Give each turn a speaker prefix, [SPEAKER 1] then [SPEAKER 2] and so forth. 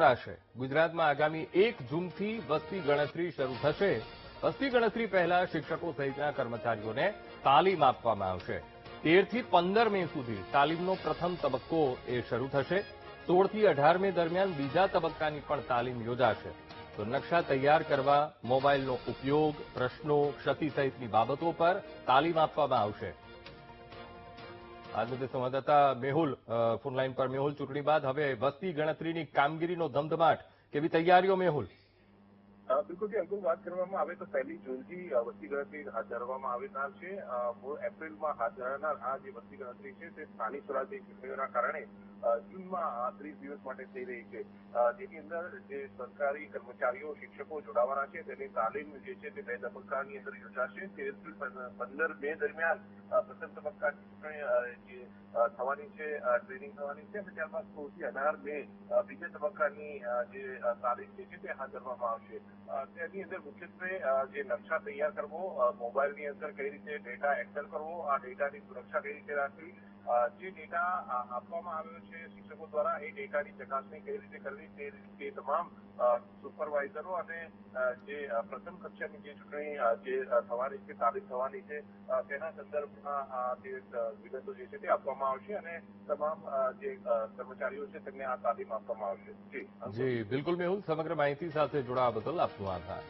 [SPEAKER 1] જોડાશે। ગુજરાતમાં આગામી 1 જૂનથી વસ્તી ગણતરી શરૂ થશે। વસ્તી ગણતરી પહેલા શિક્ષકો સહિતના કર્મચારીઓને તાલીમ આપવામાં આવશે। 13 થી 15 મે સુધી તાલીમનો પ્રથમ તબક્કો એ શરૂ થશે। 16 થી 18 મે દરમિયાન બીજા તબક્કાની પણ તાલીમ યોજાશે। તો નકશા તૈયાર કરવા, મોબાઈલનો ઉપયોગ, પ્રશ્નો, ક્ષતિ સહિતની બાબતો પર તાલીમ આપવામાં આવશે। આ મુદ્દે સંવાદદાતા મેહુલ ફોનલાઈન પર। મેહુલ, ચૂંટણી બાદ હવે વસ્તી ગણતરીની કામગીરીનો ધમધમાટ, કેવી તૈયારીઓ મેહુલ?
[SPEAKER 2] બિલકુલ અંકુર, વાત કરવામાં આવે તો 1 જૂનથી વસ્તી ગણતરી હાથ ધરવામાં આવનાર છે। એપ્રિલમાં હાથ ધરાનાર આ જે વસ્તી ગણતરી છે તે સ્થાનિક સ્વરાજ્ય ચૂંટણીઓના કારણે જૂનમાં 30 દિવસ માટે થઈ રહી છે। જેની અંદર જે સરકારી કર્મચારીઓ, શિક્ષકો જોડાવાના છે તેની તાલીમ જે છે તે 2 તબક્કાની અંદર યોજાશે। 13 થી 15 મે દરમિયાન પ્રથમ તબક્કાની જે થવાની છે, ટ્રેનિંગ થવાની છે, અને ત્યારબાદ 16 થી 18 મે બીજા તબક્કાની જે તાલીમ જે છે તે હાથ ધરવામાં આવશે। તેની અંદર મુખ્યત્વે જે નકશા તૈયાર કરવો, મોબાઈલની અંદર કઈ રીતે ડેટા એન્ટર કરવો, આ ડેટાની સુરક્ષા કઈ રીતે રાખવી, જે ડેટા આપવામાં આવ્યો છે શિક્ષકો દ્વારા એ ડેટાની ચકાસણી કઈ રીતે કરવી, તે તમામ સુપરવાઇઝરો અને જે પ્રથમ કક્ષાની જે ચૂંટણી જે થવાની છે, તાલીમ થવાની છે, તેના સંદર્ભમાં જે વિગતો જે છે તે આપવામાં આવશે અને તમામ જે કર્મચારીઓ છે તેમને આ તાલીમ આપવામાં આવશે।
[SPEAKER 1] જી બિલકુલ મેહુલ, સમગ્ર માહિતી સાથે જોડાવા બદલ આપનો આભાર।